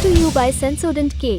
to you by Sensodent K.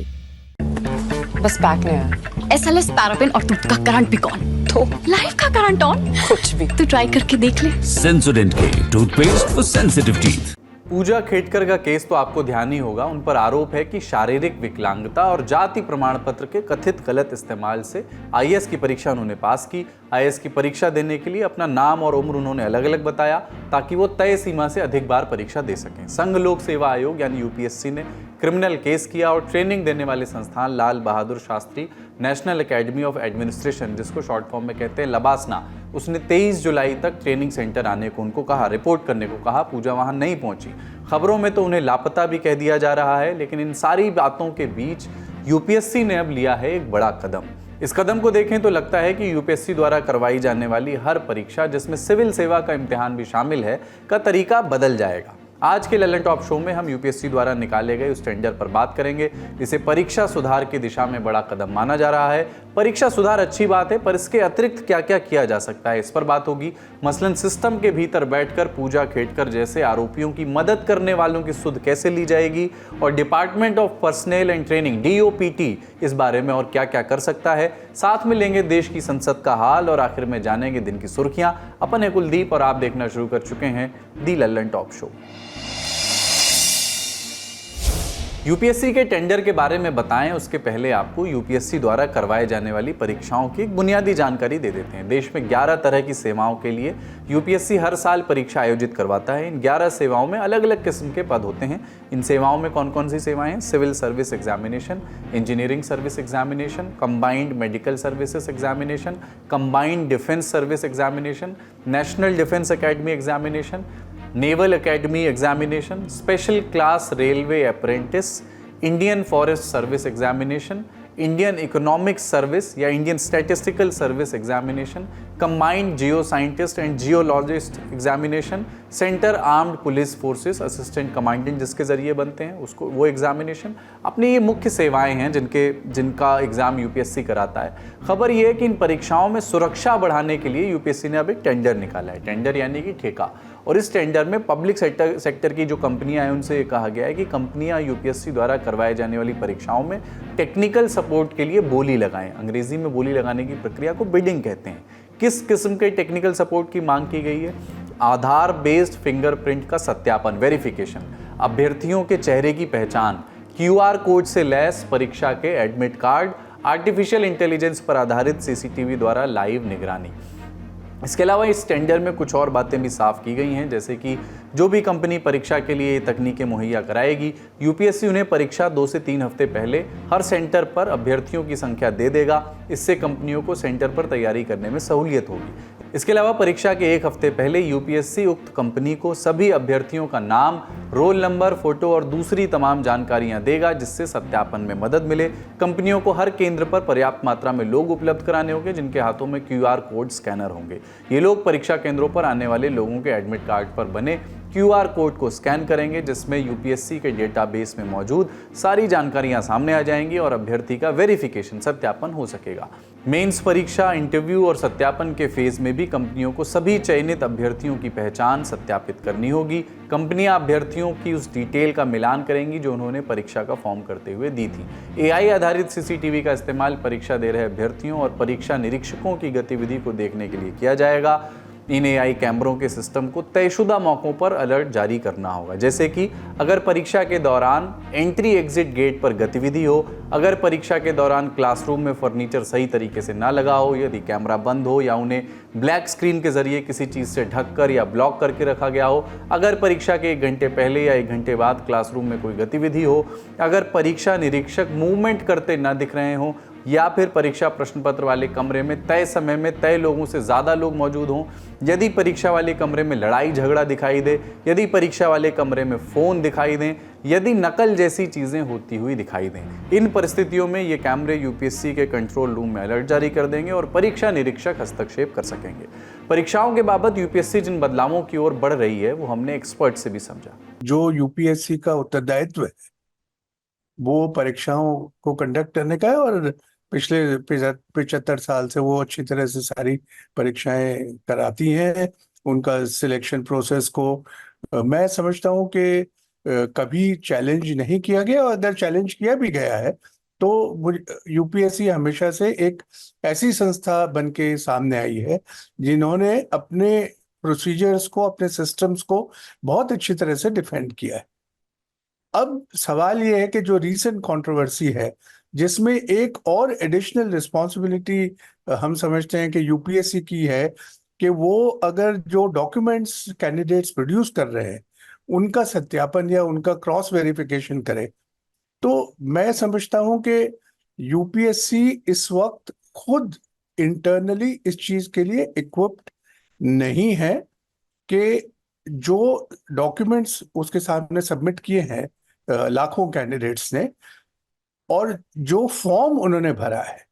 बस pack नहीं है। SLS पैराफिन और दूध का करंट भी कौन? तो लाइफ का करंट ऑन। कुछ भी तो ट्राई करके देख ले। Sensodent K toothpaste for sensitive teeth. Puja Khedkar का केस तो आपको ध्यान ही होगा। उन पर आरोप है कि शारीरिक विकलांगता और जाति प्रमाण पत्र के कथित गलत इस्तेमाल से आईएएस की परीक्षा उन्होंने पास की। आईएएस की परीक्षा देने के लिए अपना नाम और उम्र उन्होंने अलग अलग बताया ताकि वो तय सीमा से अधिक बार परीक्षा दे सकें। संघ लोक सेवा आयोग यानी यूपीएससी ने क्रिमिनल केस किया और ट्रेनिंग देने वाले संस्थान Lal Bahadur Shastri national academy of administration, जिसको शॉर्ट फॉर्म में कहते हैं लबासना, उसने 23 जुलाई तक ट्रेनिंग सेंटर आने को उनको कहा, रिपोर्ट करने को कहा। पूजा वहां नहीं पहुंची। खबरों में तो उन्हें लापता भी कह दिया जा रहा है, लेकिन इन सारी बातों के बीच यूपीएससी ने अब लिया है एक बड़ा कदम। इस कदम को देखें तो लगता है कि यूपीएससी द्वारा करवाई जाने वाली हर परीक्षा, जिसमें सिविल सेवा का इम्तिहान भी शामिल है, का तरीका बदल जाएगा। आज के ललन टॉप शो में हम यूपीएससी द्वारा निकाले गए उस टेंडर पर बात करेंगे। इसे परीक्षा सुधार की दिशा में बड़ा कदम माना जा रहा है। परीक्षा सुधार अच्छी बात है, पर इसके अतिरिक्त क्या क्या किया जा सकता है, इस पर बात होगी। मसलन सिस्टम के भीतर बैठकर पूजा खेडकर जैसे आरोपियों की मदद करने वालों की सुध कैसे ली जाएगी, और department of personal and training DOPT इस बारे में और क्या क्या कर सकता है। साथ में लेंगे देश की संसद का हाल और आखिर में जानेंगे दिन की सुर्खियां। अपन है कुलदीप और आप देखना शुरू कर चुके हैं दी ललन टॉप शो। यूपीएससी के टेंडर के बारे में बताएं उसके पहले आपको यूपीएससी द्वारा करवाए जाने वाली परीक्षाओं की एक बुनियादी जानकारी दे देते हैं। देश में 11 तरह की सेवाओं के लिए यूपीएससी हर साल परीक्षा आयोजित करवाता है। इन 11 सेवाओं में अलग अलग किस्म के पद होते हैं। इन सेवाओं में कौन कौन सी सेवाएं हैं? Civil service examination, engineering service examination, combined medical services examination, combined defence service examination, national defence academy examination, naval academy examination, special class railway apprentice, Indian forest service examination, Indian economic service या Indian statistical service examination, combined geo scientist and geologist examination, centre armed police forces assistant commandant जिसके जरिए बनते हैं उसको वो examination. अपनी ये मुख्य सेवाएं हैं जिनका एग्जाम यूपीएससी कराता है। खबर ये है कि इन परीक्षाओं में सुरक्षा बढ़ाने के लिए यूपीएससी ने अब एक टेंडर निकाला है। टेंडर यानी कि ठेका। और इस टेंडर में पब्लिक सेक्टर की जो कंपनियां हैं उनसे ये कहा गया है कि कंपनियां यूपीएससी द्वारा करवाए जाने वाली परीक्षाओं में टेक्निकल सपोर्ट के लिए बोली लगाएं। अंग्रेजी में बोली लगाने की प्रक्रिया को बिडिंग कहते हैं। किस किस्म के टेक्निकल सपोर्ट की मांग की गई है? आधार बेस्ड फिंगरप्रिंट का सत्यापन, वेरिफिकेशन, अभ्यर्थियों के चेहरे की पहचान, क्यूआर कोड से लैस परीक्षा के एडमिट कार्ड, आर्टिफिशियल इंटेलिजेंस पर आधारित सीसीटीवी द्वारा लाइव निगरानी। इसके अलावा इस टेंडर में कुछ और बातें भी साफ की गई हैं, जैसे कि जो भी कंपनी परीक्षा के लिए तकनीकें मुहैया कराएगी, यूपीएससी उन्हें परीक्षा 2 से 3 हफ्ते पहले हर सेंटर पर अभ्यर्थियों की संख्या दे देगा। इससे कंपनियों को सेंटर पर तैयारी करने में सहूलियत होगी। इसके अलावा परीक्षा के 1 हफ्ते पहले यूपीएससी उक्त कंपनी को सभी अभ्यर्थियों का नाम, रोल नंबर, फोटो और दूसरी तमाम जानकारियां देगा, जिससे सत्यापन में मदद मिले। कंपनियों को हर केंद्र पर पर्याप्त मात्रा में लोग उपलब्ध कराने होंगे जिनके हाथों में क्यूआर कोड स्कैनर होंगे। ये लोग परीक्षा केंद्रों पर आने वाले लोगों के एडमिट कार्ड पर बने क्यूआर कोड को स्कैन करेंगे, जिसमें यूपीएससी के डेटाबेस में मौजूद सारी जानकारियां सामने आ जाएंगी और अभ्यर्थी का वेरिफिकेशन, सत्यापन हो सकेगा। मेंस परीक्षा, इंटरव्यू और सत्यापन के फेज में भी कंपनियों को सभी चयनित अभ्यर्थियों की पहचान सत्यापित करनी होगी। कंपनियां अभ्यर्थियों की उस डिटेल का मिलान करेंगी जो उन्होंने परीक्षा का फॉर्म करते हुए दी थी। एआई आधारित सीसीटीवी का इस्तेमाल परीक्षा दे रहे अभ्यर्थियों और परीक्षा निरीक्षकों की गतिविधि को देखने के लिए किया जाएगा। इन एआई कैमरों के सिस्टम को तयशुदा मौकों पर अलर्ट जारी करना होगा, जैसे कि अगर परीक्षा के दौरान एंट्री एग्जिट गेट पर गतिविधि हो, अगर परीक्षा के दौरान क्लासरूम में फर्नीचर सही तरीके से ना लगा हो, यदि कैमरा बंद हो या उन्हें ब्लैक स्क्रीन के जरिए किसी चीज़ से ढककर या ब्लॉक करके रखा गया हो, अगर परीक्षा के 1 घंटे पहले या 1 घंटे बाद क्लासरूम में कोई गतिविधि हो, अगर परीक्षा निरीक्षक मूवमेंट करते ना दिख रहे हों, या फिर परीक्षा प्रश्न पत्र वाले कमरे में तय समय में तय लोगों से ज़्यादा लोग मौजूद हों, यदि परीक्षा वाले कमरे में लड़ाई झगड़ा दिखाई दे, यदि परीक्षा वाले कमरे में फ़ोन दिखाई दें, यदि नकल जैसी चीज़ें होती हुई दिखाई दें, इन परिस्थितियों में ये कैमरे यूपीएससी के कंट्रोल रूम में अलर्ट जारी कर देंगे और परीक्षा निरीक्षक हस्तक्षेप कर सकेंगे। परीक्षाओं के बाबत यूपीएससी जिन बदलावों की ओर बढ़ रही है वो हमने एक्सपर्ट से भी समझा। जो यूपीएससी का उत्तरदायित्व है वो परीक्षाओं को कंडक्ट करने का है और पिछले 75 साल से वो अच्छी तरह से सारी परीक्षाएं कराती हैं। उनका सिलेक्शन प्रोसेस को मैं समझता हूँ कि कभी चैलेंज नहीं किया गया, और अगर चैलेंज किया भी गया है तो यूपीएससी हमेशा से एक ऐसी संस्था बन के सामने आई है जिन्होंने अपने प्रोसीजर्स को, अपने सिस्टम्स को बहुत अच्छी तरह से डिफेंड किया है। अब सवाल ये है कि जो रीसेंट कंट्रोवर्सी है जिसमें एक और एडिशनल रिस्पॉन्सिबिलिटी हम समझते हैं कि यूपीएससी की है, कि वो अगर जो डॉक्यूमेंट्स कैंडिडेट्स प्रोड्यूस कर रहे हैं उनका सत्यापन या उनका क्रॉस वेरिफिकेशन करे। तो मैं समझता हूं कि यूपीएससी इस वक्त खुद इंटरनली इस चीज के लिए इक्विप्ड नहीं है कि जो डॉक्यूमेंट्स उसके सामने सबमिट किए हैं लाखों कैंडिडेट्स ने, और जो फॉर्म उन्होंने भरा है,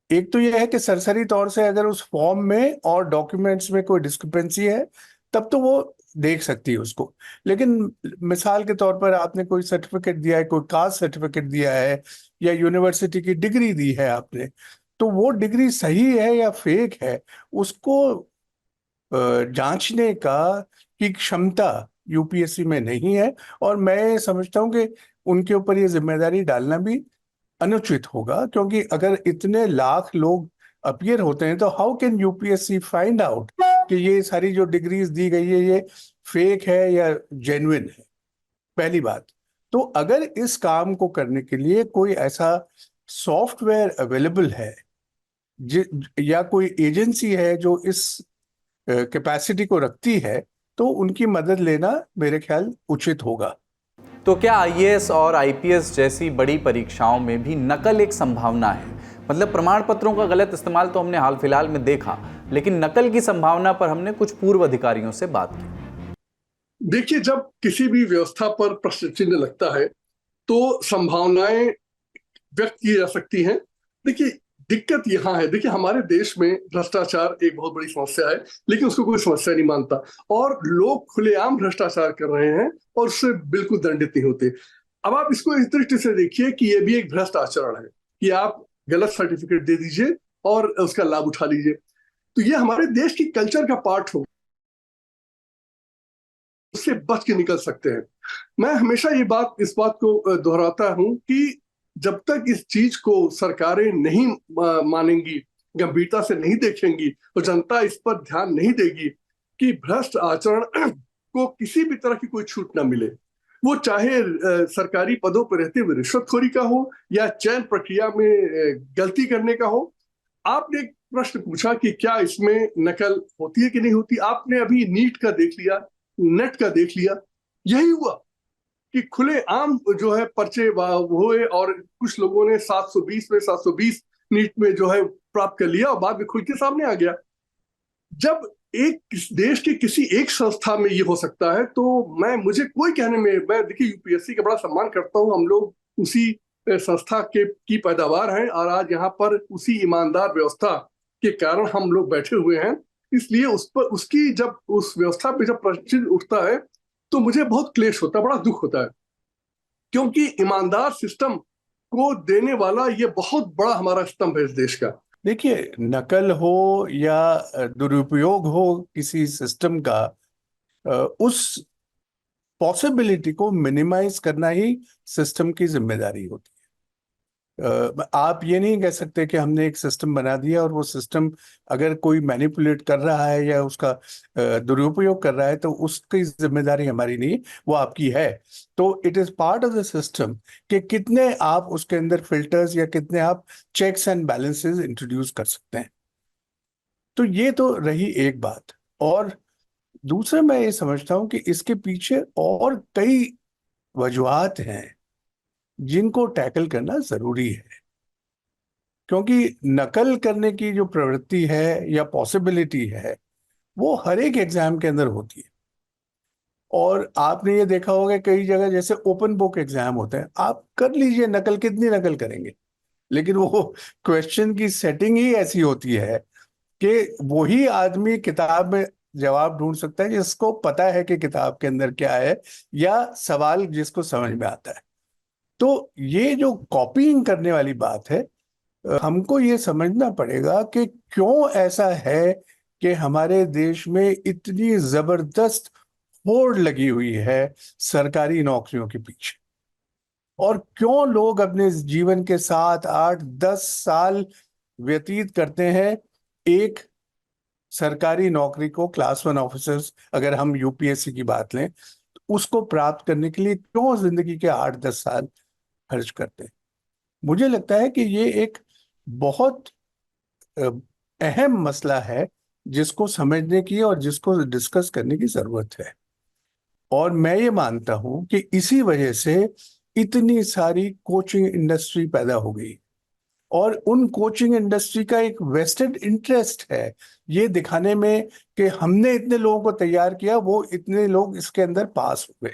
एक तो यह है कि सरसरी तौर से अगर उस फॉर्म में और डॉक्यूमेंट्स में कोई डिस्क्रिपेंसी है तब तो वो देख सकती है उसको। लेकिन मिसाल के तौर पर आपने कोई सर्टिफिकेट दिया है, कोई कास्ट सर्टिफिकेट दिया है या यूनिवर्सिटी की डिग्री दी है आपने, तो वो डिग्री सही है या फेक है उसको जांचने का की क्षमता यूपीएससी में नहीं है। और मैं समझता हूं कि उनके ऊपर ये जिम्मेदारी डालना भी अनुचित होगा, क्योंकि अगर इतने लाख लोग अपीयर होते हैं तो how can UPSC find out कि ये सारी जो डिग्रीज दी गई है ये फेक है या जेन्युइन है। पहली बात तो अगर इस काम को करने के लिए कोई ऐसा सॉफ्टवेयर अवेलेबल है या कोई एजेंसी है जो इस कैपेसिटी को रखती है, तो उनकी मदद लेना मेरे ख्याल उचित होगा। तो क्या आईएएस और आईपीएस जैसी बड़ी परीक्षाओं में भी नकल एक संभावना है? मतलब प्रमाण पत्रों का गलत इस्तेमाल तो हमने हाल फिलहाल में देखा, लेकिन नकल की संभावना पर हमने कुछ पूर्व अधिकारियों से बात की। देखिए, जब किसी भी व्यवस्था पर प्रश्न चिन्ह लगता है तो संभावनाएं व्यक्त की जा सकती हैं। देखिए, दिक्कत यहाँ है, देखिए हमारे देश में भ्रष्टाचार एक बहुत बड़ी समस्या है, लेकिन उसको कोई समस्या नहीं मानता और लोग खुलेआम भ्रष्टाचार कर रहे हैं और उससे बिल्कुल दंडित नहीं होते। अब आप इसको इस दृष्टि से देखिए कि ये भी एक भ्रष्ट आचरण है कि आप गलत सर्टिफिकेट दे दीजिए और उसका लाभ उठा लीजिए। तो ये हमारे देश की कल्चर का पार्ट हो, उससे बच के निकल सकते हैं। मैं हमेशा इस बात को दोहराता हूं कि जब तक इस चीज को सरकारें नहीं मानेंगी, गंभीरता से नहीं देखेंगी, तो जनता इस पर ध्यान नहीं देगी कि भ्रष्ट आचरण को किसी भी तरह की कोई छूट ना मिले, वो चाहे सरकारी पदों पर रहते हुए रिश्वतखोरी का हो या चयन प्रक्रिया में गलती करने का हो। आपने एक प्रश्न पूछा कि क्या इसमें नकल होती है कि नहीं होती। आपने अभी नीट का देख लिया, नेट का देख लिया, यही हुआ कि खुले आम जो है पर्चे हुए और कुछ लोगों ने 720 में 720 नीट में जो है प्राप्त कर लिया और बाद में खुल के सामने आ गया। जब एक देश के किसी एक संस्था में ये हो सकता है तो मुझे कोई कहने में, मैं देखिए यूपीएससी का बड़ा सम्मान करता हूँ, हम लोग उसी संस्था की पैदावार हैं और आज यहाँ पर उसी ईमानदार व्यवस्था के कारण हम लोग बैठे हुए हैं। इसलिए उसकी जब उस व्यवस्था पे जब प्रश्न उठता है तो मुझे बहुत क्लेश होता है, बड़ा दुख होता है, क्योंकि ईमानदार सिस्टम को देने वाला ये बहुत बड़ा हमारा स्तंभ है इस देश का। देखिए, नकल हो या दुरुपयोग हो किसी सिस्टम का, उस पॉसिबिलिटी को मिनिमाइज करना ही सिस्टम की जिम्मेदारी होती है। आप ये नहीं कह सकते कि हमने एक सिस्टम बना दिया और वो सिस्टम अगर कोई मैनिपुलेट कर रहा है या उसका दुरुपयोग कर रहा है तो उसकी जिम्मेदारी हमारी नहीं, वो आपकी है। तो it is part of the system कि कितने आप उसके अंदर फिल्टर्स या कितने आप चेक्स एंड बैलेंसेस इंट्रोड्यूस कर सकते हैं। तो ये तो रही एक बात। और दूसरा मैं ये समझता हूं कि इसके पीछे और कई वजूहात हैं जिनको टैकल करना जरूरी है, क्योंकि नकल करने की जो प्रवृत्ति है या पॉसिबिलिटी है वो हर एक एग्जाम के अंदर होती है। और आपने ये देखा होगा कई जगह जैसे ओपन बुक एग्जाम होते हैं, आप कर लीजिए नकल, कितनी नकल करेंगे, लेकिन वो क्वेश्चन की सेटिंग ही ऐसी होती है कि वही आदमी किताब में जवाब ढूंढ सकता है जिसको पता है कि किताब के अंदर क्या है या सवाल जिसको समझ में आता है। तो ये जो कॉपीइंग करने वाली बात है, हमको ये समझना पड़ेगा कि क्यों ऐसा है कि हमारे देश में इतनी जबरदस्त होड़ लगी हुई है सरकारी नौकरियों के पीछे, और क्यों लोग अपने जीवन के 7, 8, 10 साल व्यतीत करते हैं एक सरकारी नौकरी को, क्लास 1 ऑफिसर्स अगर हम यूपीएससी की बात लें, तो उसको प्राप्त करने के लिए क्यों जिंदगी के 8, 10 साल खर्च करते हैं। मुझे लगता है कि ये एक बहुत अहम मसला है जिसको समझने की और जिसको डिस्कस करने की जरूरत है। और मैं ये मानता हूं कि इसी वजह से इतनी सारी कोचिंग इंडस्ट्री पैदा हो गई, और उन कोचिंग इंडस्ट्री का एक वेस्टेड इंटरेस्ट है ये दिखाने में कि हमने इतने लोगों को तैयार किया, वो इतने लोग इसके अंदर पास हुए।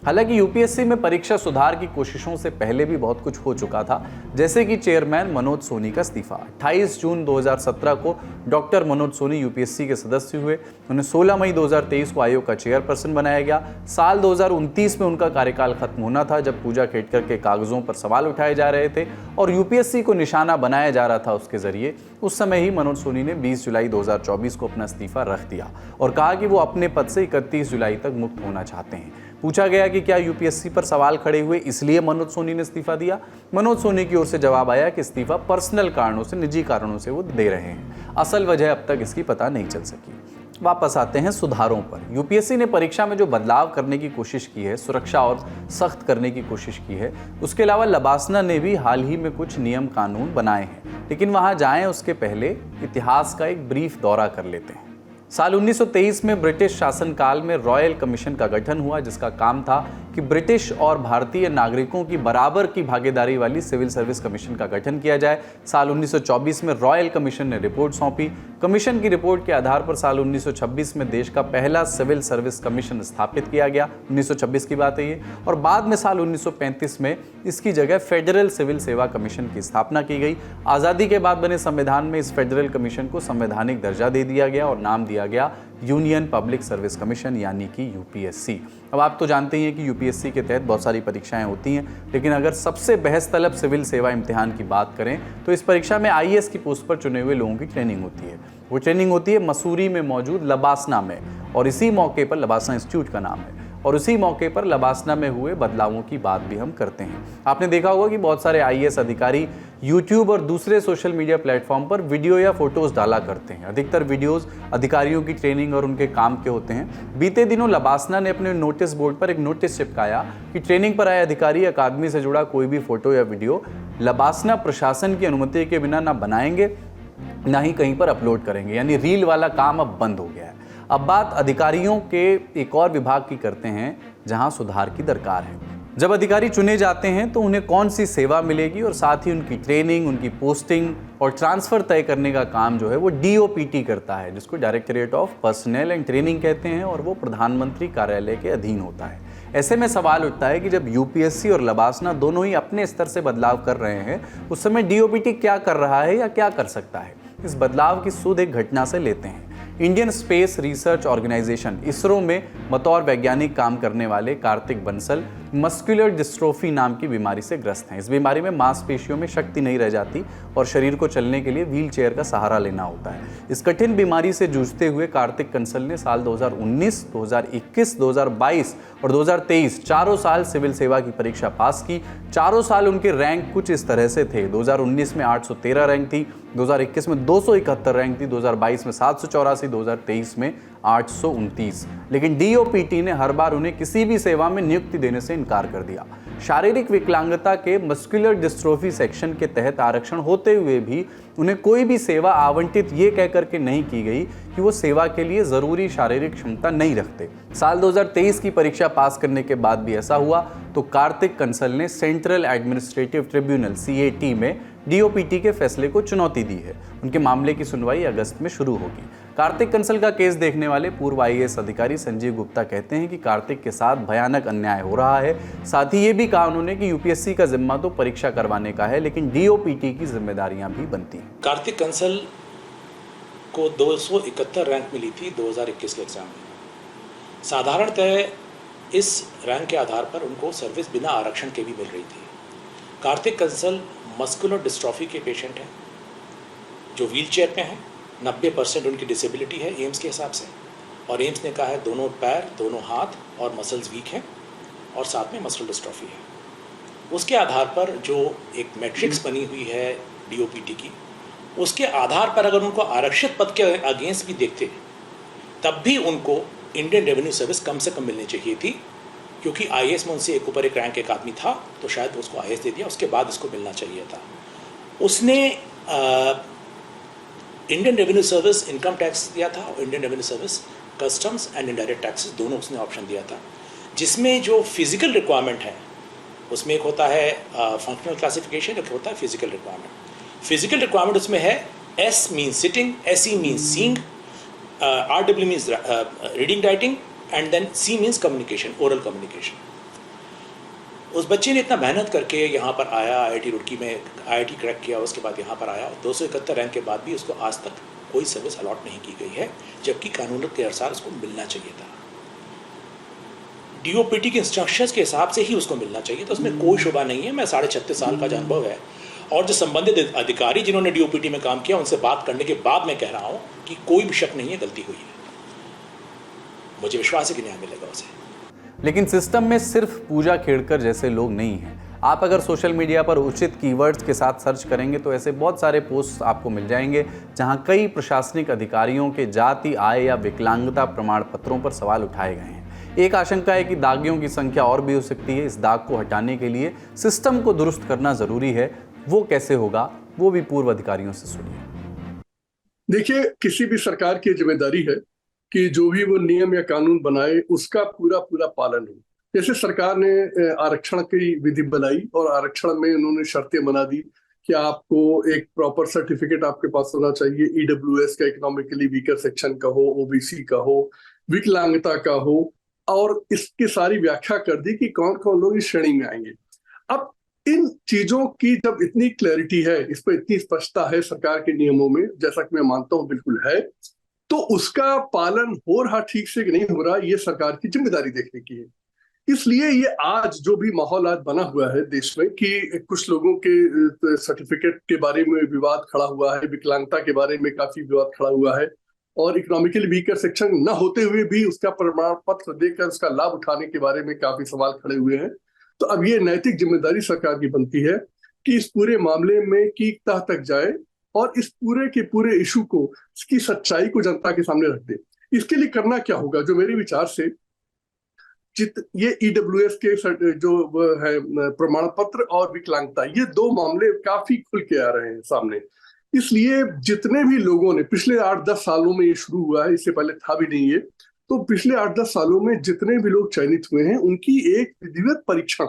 हालांकि यूपीएससी में परीक्षा सुधार की कोशिशों से पहले भी बहुत कुछ हो चुका था, जैसे कि चेयरमैन मनोज सोनी का इस्तीफा। 28 जून 2017 को डॉक्टर मनोज सोनी यूपीएससी के सदस्य हुए। उन्हें 16 मई 2023 को आयोग का चेयरपर्सन बनाया गया। साल 2029 में उनका कार्यकाल खत्म होना था, जब पूजा खेड़कर के कागजों पर सवाल उठाए जा रहे थे और यूपीएससी को निशाना बनाया जा रहा था उसके जरिए। उस समय ही मनोज सोनी ने 20 जुलाई 2024 को अपना इस्तीफा रख दिया और कहा कि वो अपने पद से 31 जुलाई तक मुक्त होना चाहते हैं। पूछा गया कि क्या यूपीएससी पर सवाल खड़े हुए इसलिए मनोज सोनी ने इस्तीफा दिया। मनोज सोनी की ओर से जवाब आया कि इस्तीफा पर्सनल कारणों से, निजी कारणों से वो दे रहे हैं। असल वजह अब तक इसकी पता नहीं चल सकी। वापस आते हैं सुधारों पर। यूपीएससी ने परीक्षा में जो बदलाव करने की कोशिश की है, सुरक्षा और सख्त करने की कोशिश की है, उसके अलावा लबासना ने भी हाल ही में कुछ नियम कानून बनाए हैं। लेकिन वहां जाएं उसके पहले इतिहास का एक ब्रीफ दौरा कर लेते हैं। साल 1923 में ब्रिटिश शासनकाल में रॉयल कमीशन का गठन हुआ, जिसका काम था कि ब्रिटिश और भारतीय नागरिकों की बराबर की भागीदारी वाली सिविल सर्विस कमीशन का गठन किया जाए। साल 1924 में रॉयल कमीशन ने रिपोर्ट सौंपी। कमीशन की रिपोर्ट के आधार पर साल 1926 में देश का पहला सिविल सर्विस कमीशन स्थापित किया गया। 1926 की बात है ये। और बाद में साल 1935 में इसकी जगह फेडरल सिविल सेवा कमीशन की स्थापना की गई। आज़ादी के बाद बने संविधान में इस फेडरल कमीशन को संवैधानिक दर्जा दे दिया गया और नाम दिया गया यूनियन पब्लिक सर्विस कमीशन, यानी कि यूपीएससी। अब आप तो जानते ही हैं कि यूपीएससी के तहत बहुत सारी परीक्षाएं होती हैं, लेकिन अगर सबसे बहस तलब सिविल सेवा इम्तिहान की बात करें तो इस परीक्षा में आईएएस की पोस्ट पर चुने हुए लोगों की ट्रेनिंग होती है। वो ट्रेनिंग होती है मसूरी में मौजूद लबासना में, और इसी मौके पर, लबासना इंस्टीट्यूट का नाम है, और उसी मौके पर लबासना में हुए बदलावों की बात भी हम करते हैं। आपने देखा होगा कि बहुत सारे आईएएस अधिकारी यूट्यूब और दूसरे सोशल मीडिया प्लेटफॉर्म पर वीडियो या फोटोज डाला करते हैं। अधिकतर वीडियोस अधिकारियों की ट्रेनिंग और उनके काम के होते हैं। बीते दिनों लबासना ने अपने नोटिस बोर्ड पर एक नोटिस चिपकाया कि ट्रेनिंग पर आए अधिकारी अकादमी से जुड़ा कोई भी फोटो या वीडियो लबासना प्रशासन की अनुमति के बिना ना बनाएंगे, ना ही कहीं पर अपलोड करेंगे। यानी रील वाला काम अब बंद हो गया है। अब बात अधिकारियों के एक और विभाग की करते हैं जहां सुधार की दरकार है। जब अधिकारी चुने जाते हैं तो उन्हें कौन सी सेवा मिलेगी, और साथ ही उनकी ट्रेनिंग, उनकी पोस्टिंग और ट्रांसफ़र तय करने का काम जो है वो डीओपीटी करता है, जिसको directorate of personal and training कहते हैं, और वो प्रधानमंत्री कार्यालय के अधीन होता है। ऐसे में सवाल उठता है कि जब यूपीएससी और लबासना दोनों ही अपने स्तर से बदलाव कर रहे हैं, उस समय डीओपीटी क्या कर रहा है या क्या कर सकता है। इस बदलाव की सुध एक घटना से लेते हैं। Indian space research organisation ISRO में बतौर वैज्ञानिक काम करने वाले कार्तिक बंसल मस्कुलर डिस्ट्रोफी नाम की बीमारी से ग्रस्त हैं। इस बीमारी में मांसपेशियों में शक्ति नहीं रह जाती और शरीर को चलने के लिए व्हील चेयर का सहारा लेना होता है। इस कठिन बीमारी से जूझते हुए कार्तिक कंसल ने साल 2019, 2021, 2022 और 2023 चारों साल सिविल सेवा की परीक्षा पास की। चारों साल उनके रैंक कुछ इस तरह से थे। 2019 में 813 रैंक थी, 2021 में 271 रैंक थी, 2022 में 784, 2023 में 829। लेकिन डीओपीटी ने हर बार उन्हें किसी भी सेवा में नियुक्ति देने से इनकार कर दिया। शारीरिक विकलांगता के मस्कुलर डिस्ट्रोफी सेक्शन के तहत आरक्षण होते हुए भी उन्हें कोई भी सेवा आवंटित ये कह करके नहीं की गई कि वो सेवा के लिए ज़रूरी शारीरिक क्षमता नहीं रखते। साल 2023 की परीक्षा पास करने के बाद भी ऐसा हुआ तो कार्तिक कंसल ने सेंट्रल एडमिनिस्ट्रेटिव ट्रिब्यूनल CAT में डीओपीटी के फैसले को चुनौती दी है। उनके मामले की सुनवाई अगस्त में शुरू होगी। कार्तिक कंसल का केस देखने वाले पूर्व IAS अधिकारी संजीव गुप्ता कहते हैं कि कार्तिक के साथ भयानक अन्याय हो रहा है। साथ ही ये भी कहा उन्होंने कि यूपीएससी का जिम्मा तो परीक्षा करवाने का है, लेकिन डीओपीटी की जिम्मेदारियां भी बनती हैं। कार्तिक कंसल को 271 रैंक मिली थी 2021 के एग्जाम में। साधारणतः इस रैंक के आधार पर उनको सर्विस बिना आरक्षण के भी मिल रही थी। कार्तिक कंसल मस्कुलर डिस्ट्रॉफी के पेशेंट हैं जो व्हील चेयर पे हैं। 90% उनकी डिसेबिलिटी है एम्स के हिसाब से। और एम्स ने कहा है दोनों पैर, दोनों हाथ और मसल्स वीक हैं और साथ में मस्कुलर डिस्ट्रॉफी है। उसके आधार पर जो एक मैट्रिक्स बनी हुई है डीओपीटी की, उसके आधार पर अगर उनको आरक्षित पद के अगेंस्ट भी देखते तब भी उनको इंडियन रेवेन्यू सर्विस कम से कम मिलनी चाहिए थी, क्योंकि आईएएस में उनसे एक ऊपर एक रैंक एक आदमी था, तो शायद उसको आईएएस दे दिया, उसके बाद इसको मिलना चाहिए था। उसने Indian revenue service income tax दिया था और Indian revenue service customs and indirect taxes दोनों उसने ऑप्शन दिया था, जिसमें जो फिजिकल रिक्वायरमेंट है उसमें एक होता है फंक्शनल क्लासिफिकेशन, एक होता है फिजिकल रिक्वायरमेंट। फिजिकल रिक्वायरमेंट उसमें है S means sitting, S E means seeing, R W means reading writing and then C means communication, oral communication. उस बच्चे ने इतना मेहनत करके यहाँ पर आया, आईआईटी रुड़की में आईआईटी क्रैक किया, उसके बाद यहाँ पर आया, 271 रैंक के बाद भी उसको आज तक कोई सर्विस अलॉट नहीं की गई है, जबकि कानून के अनुसार उसको मिलना चाहिए था। डीओपीटी के इंस्ट्रक्शंस के हिसाब से ही उसको मिलना चाहिए था, उसमें कोई शुबा नहीं है। मैं 36.5 साल का अनुभव है और जो संबंधित अधिकारी जिन्होंने डीओपीटी में काम किया उनसे बात करने के बाद मैं कह रहा हूँ कि कोई भी शक नहीं है गलती हुई है, मुझे विश्वास है कि न्याय मिलेगा उसे। लेकिन सिस्टम में सिर्फ पूजा खेड़कर जैसे लोग नहीं हैं। आप अगर सोशल मीडिया पर उचित कीवर्ड्स के साथ सर्च करेंगे तो ऐसे बहुत सारे पोस्ट आपको मिल जाएंगे जहां कई प्रशासनिक अधिकारियों के जाति, आय या विकलांगता प्रमाण पत्रों पर सवाल उठाए गए हैं। एक आशंका है कि दागियों की संख्या और भी हो सकती है। इस दाग को हटाने के लिए सिस्टम को दुरुस्त करना जरूरी है। वो कैसे होगा, वो भी पूर्व अधिकारियों से सुनिए। देखिए, किसी भी सरकार की जिम्मेदारी है कि जो भी वो नियम या कानून बनाए उसका पूरा पूरा पालन हो। जैसे सरकार ने आरक्षण की विधि बनाई और आरक्षण में उन्होंने शर्तें बना दी कि आपको एक प्रॉपर सर्टिफिकेट आपके पास होना चाहिए, ईडब्ल्यूएस का, इकोनॉमिकली वीकर सेक्शन का हो, ओबीसी का हो, विकलांगता का हो, और इसकी सारी व्याख्या कर दी कि कौन कौन लोग इस श्रेणी में आएंगे। अब इन चीजों की जब इतनी क्लैरिटी है, इस पर इतनी स्पष्टता है सरकार के नियमों में, जैसा कि मैं मानता हूं बिल्कुल है, तो उसका पालन हो रहा ठीक से कि नहीं हो रहा, ये सरकार की जिम्मेदारी देखने की है। इसलिए ये आज जो भी माहौल आज बना हुआ है देश में कि कुछ लोगों के सर्टिफिकेट के बारे में विवाद खड़ा हुआ है, विकलांगता के बारे में काफी विवाद खड़ा हुआ है, और इकोनॉमिकली वीकर सेक्शन न होते हुए भी उसका प्रमाण पत्र देकर उसका लाभ उठाने के बारे में काफी सवाल खड़े हुए हैं। तो अब ये नैतिक जिम्मेदारी सरकार की बनती है कि इस पूरे मामले में की तह तक जाए और इस पूरे के पूरे इशू को, इसकी सच्चाई को जनता के सामने रख दे। इसके लिए करना क्या होगा, जो मेरे विचार से ये ईडब्ल्यूएस के जो है प्रमाण पत्र और विकलांगता, ये दो मामले काफी खुल के आ रहे हैं सामने। इसलिए जितने भी लोगों ने पिछले 8-10 सालों में ये शुरू हुआ है, इससे पहले था भी नहीं ये, तो पिछले 8-10 सालों में जितने भी लोग चयनित हुए हैं उनकी एक विधिवत परीक्षण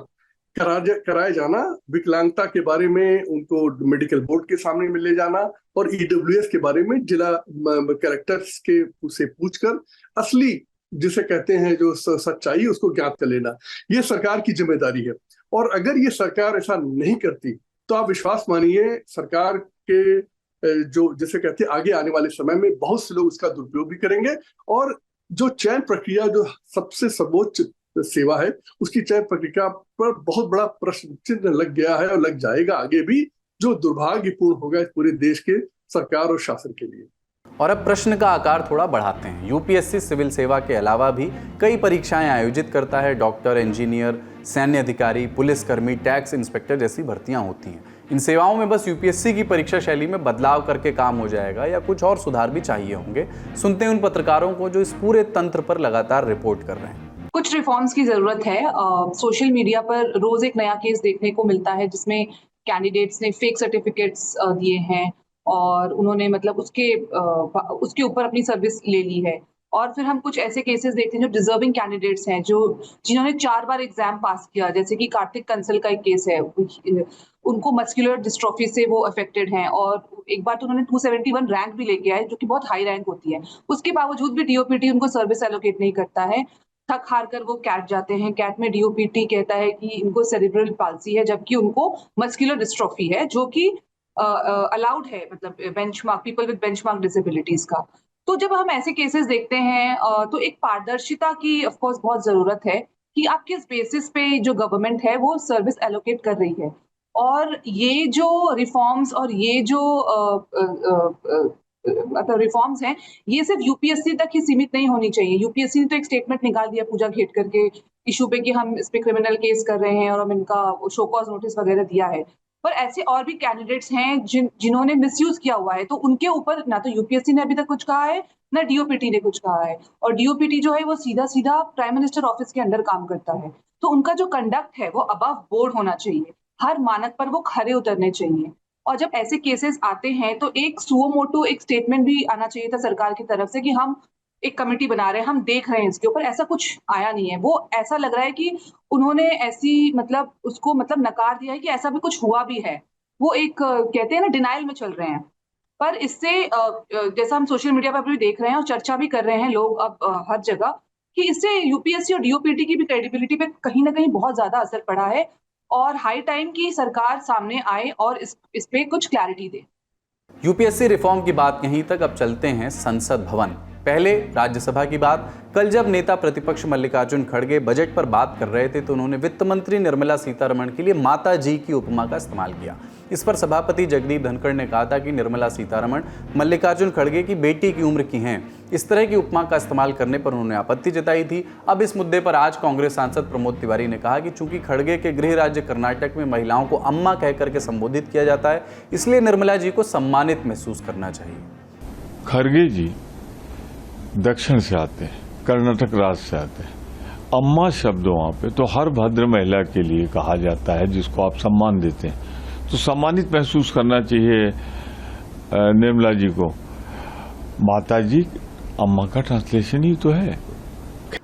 कराया जाना, विकलांगता के बारे में उनको मेडिकल बोर्ड के सामने में ले जाना और ईडब्ल्यूएस के बारे में जिला कैरेक्टर्स के से पूछकर असली जिसे कहते हैं जो सच्चाई उसको ज्ञात कर लेना, ये सरकार की जिम्मेदारी है। और अगर ये सरकार ऐसा नहीं करती तो आप विश्वास मानिए सरकार के जो जिसे कहते हैं आगे आने वाले समय में बहुत से लोग उसका दुरुपयोग भी करेंगे, और जो चयन प्रक्रिया जो सबसे सर्वोच्च सेवा है उसकी चयन प्रक्रिया पर बहुत बड़ा प्रश्न चिन्ह लग गया है और लग जाएगा आगे भी, जो दुर्भाग्यपूर्ण होगा इस पूरे देश के सरकार और शासन के लिए। और अब प्रश्न का आकार थोड़ा बढ़ाते हैं। यूपीएससी सिविल सेवा के अलावा भी कई परीक्षाएं आयोजित करता है। डॉक्टर, इंजीनियर, सैन्य अधिकारी, पुलिसकर्मी, टैक्स इंस्पेक्टर जैसी भर्तियां होती हैं। इन सेवाओं में बस यूपीएससी की परीक्षा शैली में बदलाव करके काम हो जाएगा या कुछ और सुधार भी चाहिए होंगे? सुनते हैं उन पत्रकारों को जो इस पूरे तंत्र पर लगातार रिपोर्ट कर रहे हैं। कुछ रिफॉर्म्स की जरूरत है। सोशल मीडिया पर रोज एक नया केस देखने को मिलता है जिसमें कैंडिडेट्स ने फेक सर्टिफिकेट्स दिए हैं और उन्होंने मतलब उसके ऊपर अपनी सर्विस ले ली है। और फिर हम कुछ ऐसे केसेस देखते हैं जो डिजर्विंग कैंडिडेट्स हैं, जो जिन्होंने 4 बार एग्जाम पास किया, जैसे कि कार्तिक कंसल का एक केस है, उनको मस्कुलर डिस्ट्रॉफी से वो अफेक्टेड हैं और एक बार तो उन्होंने 271 रैंक भी लेके आए, जो कि बहुत हाई रैंक होती है। उसके बावजूद भी डीओपीटी उनको सर्विस एलोकेट नहीं करता है। थक हार कर वो कैट जाते हैं। कैट में डीओपीटी कहता है कि इनको सेरिब्रल पाल्सी है, जबकि उनको मस्कुलर डिस्ट्रॉफी है, जो कि अलाउड है, मतलब benchmark, people with benchmark disabilities का। तो जब हम ऐसे केसेस देखते हैं तो एक पारदर्शिता की ऑफ कोर्स बहुत जरूरत है कि आप किस बेसिस पे जो गवर्नमेंट है वो सर्विस एलोकेट कर रही है। और ये जो रिफॉर्म्स और ये जो मतलब रिफॉर्म्स हैं, ये सिर्फ यूपीएससी तक ही सीमित नहीं होनी चाहिए। यूपीएससी ने तो एक स्टेटमेंट निकाल दिया पूजा घेटकर के इशू पे कि हम इस पे क्रिमिनल केस कर रहे हैं और हम इनका शो कॉज नोटिस वगैरह दिया है। पर ऐसे और भी कैंडिडेट्स हैं जिन्होंने मिसयूज किया हुआ है, तो उनके ऊपर ना तो यूपीएससी ने अभी तक कुछ कहा है ना डीओपीटी ने कुछ कहा है। और डीओपीटी जो है वो सीधा सीधा प्राइम मिनिस्टर ऑफिस के अंडर काम करता है, तो उनका जो कंडक्ट है वो अबव बोर्ड होना चाहिए, हर मानक पर वो खरे उतरने चाहिए। और जब ऐसे केसेस आते हैं तो एक सुओ मोटो एक स्टेटमेंट भी आना चाहिए था सरकार की तरफ से कि हम एक कमेटी बना रहे हैं, हम देख रहे हैं इसके ऊपर। ऐसा कुछ आया नहीं है। वो ऐसा लग रहा है कि उन्होंने ऐसी मतलब उसको मतलब नकार दिया है कि ऐसा भी कुछ हुआ भी है। वो एक कहते हैं ना डिनाइल में चल रहे हैं। पर इससे जैसा हम सोशल मीडिया पर भी देख रहे हैं और चर्चा भी कर रहे हैं लोग अब हर जगह कि इससे यूपीएससी और डीओपीटी की भी क्रेडिबिलिटी पे कहीं ना कहीं बहुत ज्यादा असर पड़ा है। और हाई टाइम की सरकार सामने आए और इस पे कुछ क्लैरिटी दे। यूपीएससी रिफॉर्म की बात यहीं तक, अब चलते हैं संसद भवन। पहले राज्यसभा की बात। कल जब नेता प्रतिपक्ष मल्लिकार्जुन खड़गे बजट पर बात कर रहे थे तो उन्होंने वित्त मंत्री निर्मला सीतारमण के लिए माता जी की उपमा का इस्तेमाल किया। इस पर सभापति जगदीप धनखड़ ने कहा था कि निर्मला सीतारमण मल्लिकार्जुन खड़गे की बेटी की उम्र की हैं। इस तरह की उपमा का इस्तेमाल करने पर उन्होंने आपत्ति जताई थी। अब इस मुद्दे पर आज कांग्रेस सांसद प्रमोद तिवारी ने कहा कि चूंकि खड़गे के गृह राज्य कर्नाटक में महिलाओं को अम्मा कह करके संबोधित किया जाता है, इसलिए निर्मला जी को सम्मानित महसूस करना चाहिए। खड़गे जी दक्षिण से आते हैं, कर्नाटक राज्य से आते हैं। अम्मा शब्द वहां पे तो हर भद्र महिला के लिए कहा जाता है जिसको आप सम्मान देते हैं, तो सम्मानित महसूस करना चाहिए निर्मला जी को। माता जी अम्मा का ट्रांसलेशन ही तो है।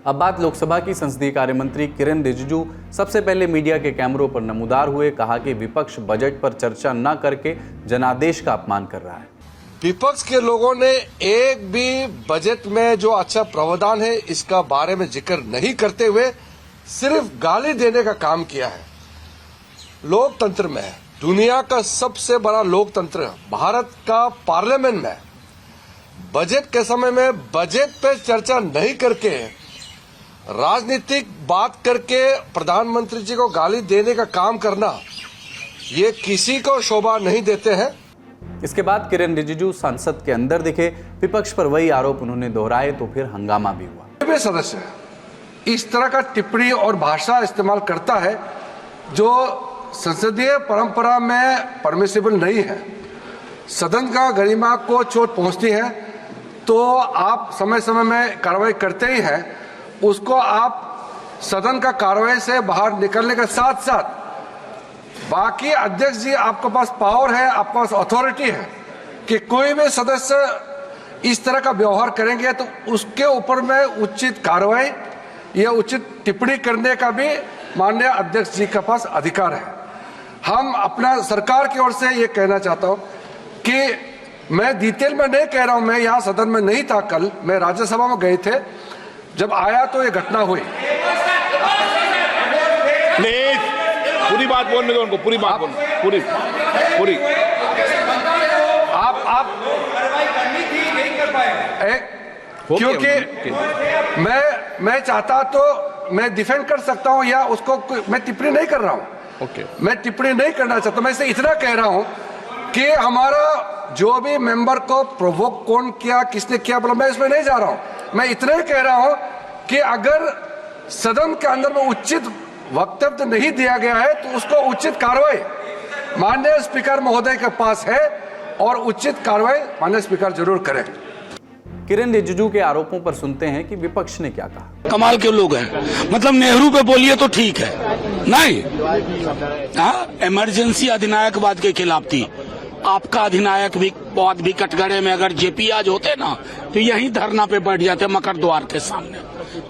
अब बात लोकसभा की संसदीय कार्य मंत्री किरण रिजिजू सबसे पहले मीडिया के कैमरों पर नमूदार हुए। कहा कि विपक्ष बजट पर चर्चा न करके जनादेश का अपमान कर रहा है। विपक्ष के लोगों ने एक भी बजट में जो अच्छा प्रावधान है इसका बारे में जिक्र नहीं करते हुए सिर्फ गाली देने का काम किया है। लोकतंत्र में दुनिया का सबसे बड़ा लोकतंत्र भारत का पार्लियामेंट में बजट के समय में बजट पे चर्चा नहीं करके राजनीतिक बात करके प्रधानमंत्री जी को गाली देने का काम करना ये किसी को शोभा नहीं देते हैं। इसके बाद किरण रिजिजू संसद के अंदर दिखे। विपक्ष पर वही आरोप उन्होंने दोहराए तो फिर हंगामा भी हुआ। सदस्य इस तरह का टिप्पणी और भाषा इस्तेमाल करता है जो संसदीय परंपरा में परमिसिबल नहीं है। सदन का गरिमा को चोट पहुंचती है तो आप समय समय में कार्रवाई करते ही हैं, उसको आप सदन का कार्रवाई से बाहर निकलने के साथ साथ बाकी अध्यक्ष जी आपके पास पावर है, आपके पास अथॉरिटी है कि कोई भी सदस्य इस तरह का व्यवहार करेंगे तो उसके ऊपर में उचित कार्रवाई या उचित टिप्पणी करने का भी माननीय अध्यक्ष जी के पास अधिकार है। हम अपना सरकार की ओर से ये कहना चाहता हूं कि मैं डिटेल में नहीं कह रहा हूं, मैं यहाँ सदन में नहीं था कल, मैं राज्यसभा में गए थे, जब आया तो ये घटना हुई। पूरी बात बोलने दो उनको, पूरी बात बोलने, पूरी आप नहीं कर पाए क्योंकि मैं चाहता तो मैं डिफेंड कर सकता हूं या उसको मैं टिप्पणी नहीं कर रहा हूं। मैं टिप्पणी नहीं करना चाहता, मैं इसे इतना कह रहा हूं कि हमारा जो भी मेंबर को प्रोवोक कौन किया, किसने किया, बोला मैं इसमें नहीं जा रहा हूं। मैं इतना ही कह रहा हूं कि अगर सदन के अंदर में उचित वक्तव्य नहीं दिया गया है तो उसको उचित कार्रवाई माननीय स्पीकर महोदय के पास है और उचित कार्रवाई माननीय स्पीकर जरूर करें। किरण रिजिजू के आरोपों पर सुनते हैं कि विपक्ष ने क्या कहा। कमाल के लोग हैं, मतलब नेहरू पे बोलिए तो ठीक है, नहीं इमरजेंसी अधिनायकवाद के खिलाफ थी। आपका अधिनायक भी बहुत भी कटघरे में अगर जेपी आज होते ना तो यही धरना पे बैठ जाते मकर द्वार के सामने।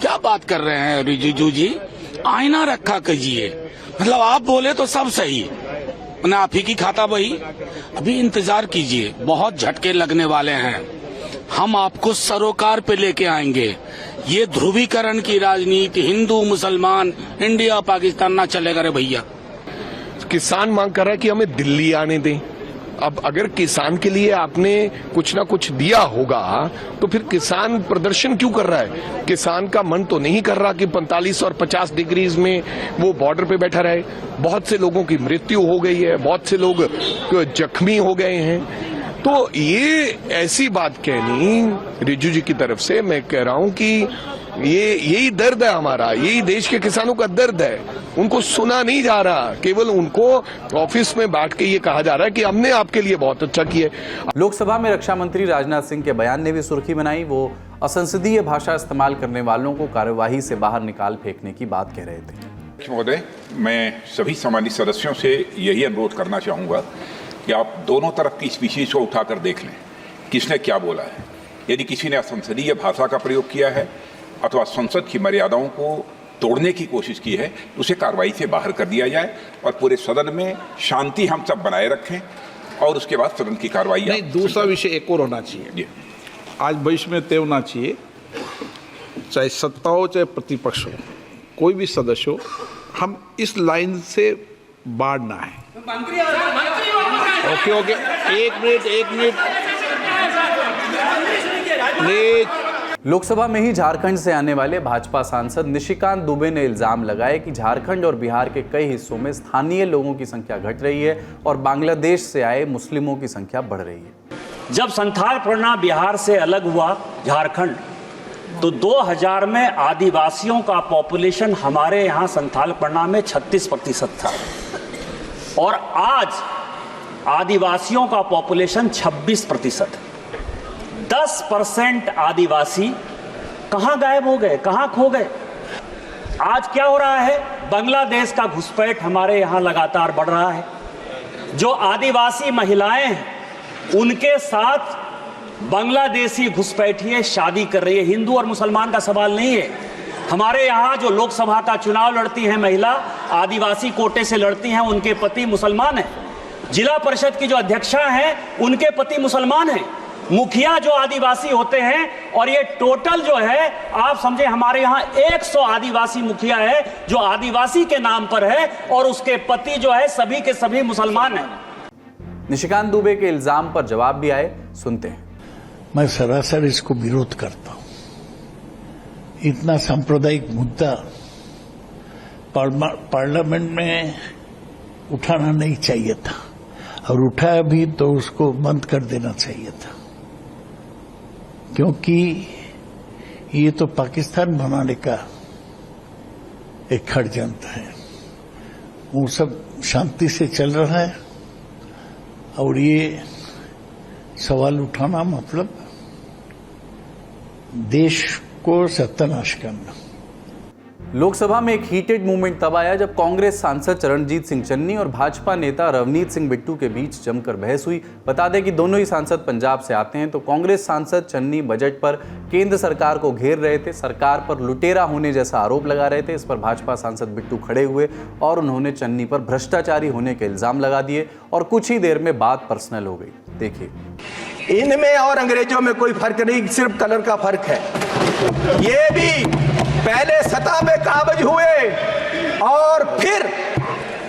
क्या बात कर रहे हैं रिजिजू जी, आईना रखा कीजिए, मतलब आप बोले तो सब सही, आप ही की खाता बही। अभी इंतजार कीजिए, बहुत झटके लगने वाले हैं, हम आपको सरोकार पे लेके आएंगे। ये ध्रुवीकरण की राजनीति हिंदू मुसलमान इंडिया पाकिस्तान ना चलेगा रे भैया। किसान मांग कर रहा है कि हमें दिल्ली आने दें। अब अगर किसान के लिए आपने कुछ ना कुछ दिया होगा तो फिर किसान प्रदर्शन क्यों कर रहा है? किसान का मन तो नहीं कर रहा कि 45 और 50 डिग्रीज में वो बॉर्डर पे बैठा रहे। बहुत से लोगों की मृत्यु हो गई है, बहुत से लोग जख्मी हो गए हैं। तो ये ऐसी बात कहनी रिजू जी की तरफ से, मैं कह रहा हूं कि ये यही दर्द है हमारा, यही देश के किसानों का दर्द है। उनको सुना नहीं जा रहा, केवल उनको ऑफिस में बैठ के ये कहा जा रहा है कि हमने आपके लिए बहुत अच्छा किया। लोकसभा में रक्षा मंत्री राजनाथ सिंह के बयान ने भी सुर्खी बनाई। वो असंसदीय भाषा इस्तेमाल करने वालों को कार्यवाही से बाहर निकाल फेंकने की बात कह रहे थे। महोदय, मैं सभी सम्मानित सदस्यों से यही अनुरोध करना चाहूंगा कि आप दोनों तरफ की स्पीशीज को उठाकर देख लें, किसने क्या बोला है। यदि किसी ने असंसदीय भाषा का प्रयोग किया है अथवा संसद की मर्यादाओं को तोड़ने की कोशिश की है तो उसे कार्रवाई से बाहर कर दिया जाए और पूरे सदन में शांति हम सब बनाए रखें और उसके बाद सदन की कार्रवाई। नहीं, दूसरा विषय एक और होना चाहिए, आज भविष्य में तय होना चाहिए, चाहे सत्ता हो चाहे प्रतिपक्ष हो, कोई भी सदस्य हो, हम इस लाइन से बाहर ना है। ओके, एक मिनट प्लीज। लोकसभा में ही झारखंड से आने वाले भाजपा सांसद निशिकांत दुबे ने इल्जाम लगाया कि झारखंड और बिहार के कई हिस्सों में स्थानीय लोगों की संख्या घट रही है और बांग्लादेश से आए मुस्लिमों की संख्या बढ़ रही है। जब संथाल परगना बिहार से अलग हुआ झारखंड, तो 2000 में आदिवासियों का पॉपुलेशन हमारे यहाँ संथाल परगना में 36% था और आज आदिवासियों का पॉपुलेशन 26%। 10% आदिवासी कहाँ गायब हो गए, कहाँ खो गए। आज क्या हो रहा है, बांग्लादेश का घुसपैठ हमारे यहाँ लगातार बढ़ रहा है। जो आदिवासी महिलाएं हैं उनके साथ बांग्लादेशी घुसपैठिए शादी कर रही है। हिंदू और मुसलमान का सवाल नहीं है। हमारे यहाँ जो लोकसभा का चुनाव लड़ती हैं महिला, आदिवासी कोटे से लड़ती हैं, उनके पति मुसलमान हैं। जिला परिषद की जो अध्यक्षा हैं उनके पति मुसलमान हैं। मुखिया जो आदिवासी होते हैं, और ये टोटल जो है आप समझे हमारे यहाँ 100 आदिवासी मुखिया है जो आदिवासी के नाम पर है और उसके पति जो है सभी के सभी मुसलमान हैं। निशिकांत दुबे के इल्जाम पर जवाब भी आए, सुनते हैं। मैं सरासर इसको विरोध करता हूं। इतना सांप्रदायिक मुद्दा पार्लियामेंट में उठाना नहीं चाहिए था, और उठाया भी तो उसको बंद कर देना चाहिए था, क्योंकि ये तो पाकिस्तान बनाने का एक षड्यंत्र है। वो सब शांति से चल रहा है और ये सवाल उठाना मतलब देश को सत्यानाश करना। लोकसभा में एक हीटेड मूवमेंट तब आया जब कांग्रेस सांसद चरणजीत सिंह चन्नी और भाजपा नेता रवनीत सिंह बिट्टू के बीच जमकर बहस हुई। बता दें कि दोनों ही सांसद पंजाब से आते हैं। तो कांग्रेस सांसद चन्नी बजट पर केंद्र सरकार को घेर रहे थे, सरकार पर लुटेरा होने जैसा आरोप लगा रहे थे। इस पर भाजपा सांसद बिट्टू खड़े हुए और उन्होंने चन्नी पर भ्रष्टाचारी होने के इल्जाम लगा दिए और कुछ ही देर में बात पर्सनल हो गई। देखिए, इनमें और अंग्रेजों में कोई फर्क नहीं, सिर्फ कलर का फर्क है। ये भी पहले सत्ता में काबिज हुए और फिर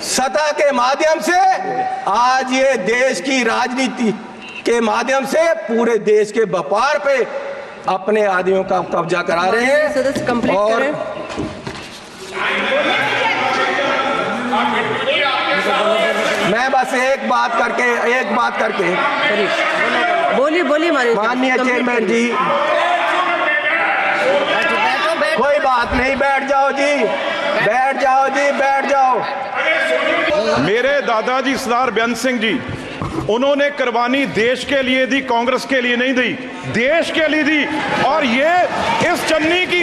सत्ता के माध्यम से आज ये देश की राजनीति के माध्यम से पूरे देश के व्यापार पे अपने आदमियों का कब्जा करा रहे हैं। और मैं बस एक बात करके बोलिए माननीय चेयरमैन जी, कोई बात नहीं, बैठ जाओ। मेरे दादाजी सरदार बेअंत सिंह जी, उन्होंने कुर्बानी देश के लिए दी, कांग्रेस के लिए नहीं दी, देश के लिए दी। और ये इस चन्नी की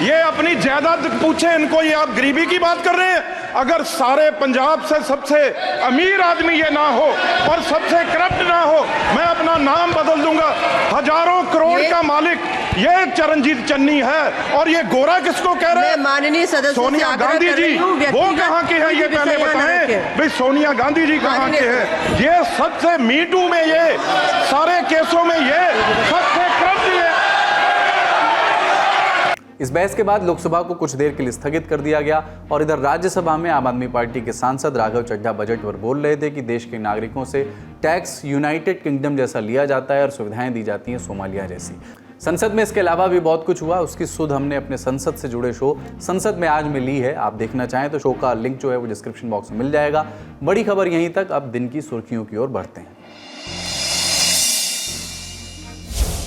ये अपनी जायदाद पूछे इनको, ये आप गरीबी की बात कर रहे हैं। अगर सारे पंजाब से सबसे अमीर आदमी ये ना हो और सबसे करप्ट ना हो, मैं अपना नाम बदल दूंगा। हजारों करोड़ का मालिक ये चरणजीत चन्नी है। और ये गोरा किसको कह रहे हैं? माननीय सदस्य सोनिया गांधी जी, वो कहाँ के हैं ये पहले बताएं। भाई सोनिया गांधी जी कहाँ के हैं? ये सबसे मीटू में, ये सारे केसों में ये सबसे करप्ट है। इस बहस के बाद लोकसभा को कुछ देर के लिए स्थगित कर दिया गया और इधर राज्यसभा में आम आदमी पार्टी के सांसद राघव चड्ढा बजट पर बोल रहे थे कि देश के नागरिकों से टैक्स यूनाइटेड किंगडम जैसा लिया जाता है और सुविधाएं दी जाती हैं सोमालिया जैसी। संसद में इसके अलावा भी बहुत कुछ हुआ, उसकी सुध हमने अपने संसद से जुड़े शो संसद में आज में ली है। आप देखना चाहें तो शो का लिंक जो है वो डिस्क्रिप्शन बॉक्स में मिल जाएगा। बड़ी खबर यहीं तक, अब दिन की सुर्खियों की ओर बढ़ते हैं।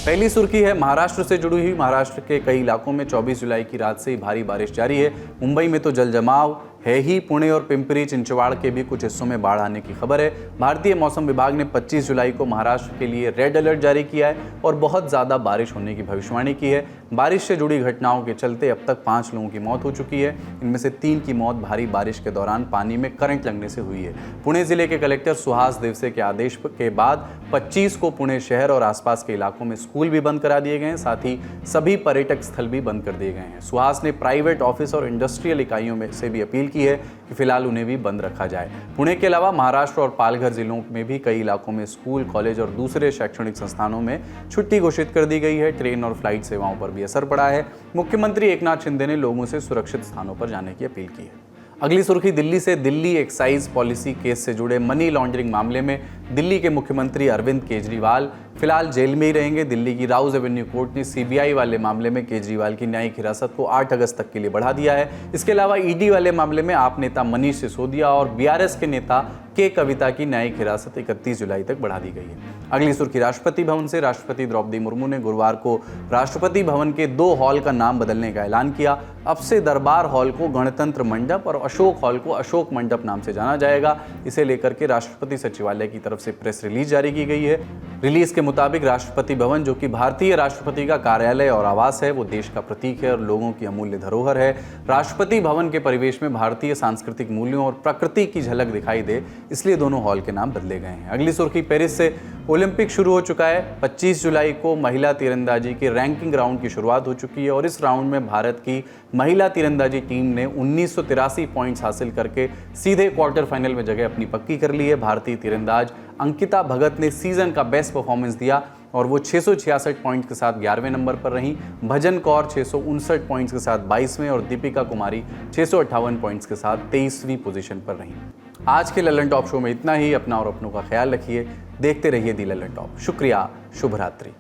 पहली सुर्खी है महाराष्ट्र से जुड़ी हुई। महाराष्ट्र के कई इलाकों में 24 जुलाई की रात से ही भारी बारिश जारी है। मुंबई में तो जल जमाव है ही। पुणे और पिंपरी चिंचवाड़ के भी कुछ हिस्सों में बाढ़ आने की खबर है। भारतीय मौसम विभाग ने 25 जुलाई को महाराष्ट्र के लिए रेड अलर्ट जारी किया है और बहुत ज़्यादा बारिश होने की भविष्यवाणी की है। बारिश से जुड़ी घटनाओं के चलते अब तक 5 लोगों की मौत हो चुकी है। इनमें से 3 की मौत भारी बारिश के दौरान पानी में करंट लगने से हुई है। पुणे जिले के कलेक्टर सुहास देवसे के आदेश के बाद 25 को पुणे शहर और आसपास के इलाकों में स्कूल भी बंद करा दिए गए हैं। साथ ही सभी पर्यटक स्थल भी बंद कर दिए गए हैं। सुहास ने प्राइवेट ऑफिस और इंडस्ट्रियल इकाइयों में से भी अपील की है कि फिलहाल उन्हें भी बंद रखा जाए। पुणे के अलावा महाराष्ट्र और पालघर जिलों में भी कई इलाकों में स्कूल, कॉलेज और दूसरे शैक्षणिक संस्थानों में छुट्टी घोषित कर दी गई है। ट्रेन और फ्लाइट सेवाओं पर भी असर पड़ा है। मुख्यमंत्री एकनाथ शिंदे ने लोगों से सुरक्षित स्थानों पर जाने की अपील की है। अगली सुर्खी दिल्ली से। दिल्ली एक्साइज पॉलिसी केस से जुड़े मनी लॉन्ड्रिंग मामले में दिल्ली के मुख्यमंत्री अरविंद केजरीवाल फिलहाल जेल में ही रहेंगे। दिल्ली की राउज एवेन्यू कोर्ट ने सीबीआई वाले मामले में केजरीवाल की न्यायिक हिरासत को 8 अगस्त तक के लिए बढ़ा दिया है। इसके अलावा ईडी वाले मामले में आप नेता मनीष सिसोदिया और बीआरएस के नेता के कविता की न्यायिक हिरासत 31 जुलाई तक बढ़ा दी गई है। अगली सुर्खी राष्ट्रपति भवन से। राष्ट्रपति द्रौपदी मुर्मू ने गुरुवार को राष्ट्रपति भवन के 2 हॉल का नाम बदलने का ऐलान किया। अब से दरबार हॉल को गणतंत्र मंडप और अशोक हॉल को अशोक मंडप नाम से जाना जाएगा। इसे लेकर के राष्ट्रपति सचिवालय की तरफ से प्रेस रिलीज जारी की गई है। रिलीज के मुताबिक राष्ट्रपति भवन, जो कि भारतीय राष्ट्रपति का कार्यालय और आवास है, वो देश का प्रतीक है और लोगों की अमूल्य धरोहर है। राष्ट्रपति भवन के परिवेश में भारतीय सांस्कृतिक मूल्यों और प्रकृति की झलक दिखाई दे, इसलिए दोनों हॉल के नाम बदले गए हैं। अगली सुर्खी पेरिस से। ओलंपिक शुरू हो चुका है। 25 जुलाई को महिला तीरंदाजी के रैंकिंग राउंड की शुरुआत हो चुकी है और इस राउंड में भारत की महिला तीरंदाजी टीम ने 1983 पॉइंट्स हासिल करके सीधे क्वार्टर फाइनल में जगह अपनी पक्की कर ली है। भारतीय तीरंदाज अंकिता भगत ने सीजन का बेस्ट परफॉर्मेंस दिया और वो 666 पॉइंट्स के साथ 11वें नंबर पर रहीं। भजन कौर 659 पॉइंट्स के साथ 22वें और दीपिका कुमारी 658 पॉइंट्स के साथ 23वीं पोजीशन पर रहीं। आज के ललन टॉप शो में इतना ही। अपना और अपनों का ख्याल रखिए। देखते रहिए दी ललन टॉप। शुक्रिया। शुभ रात्रि।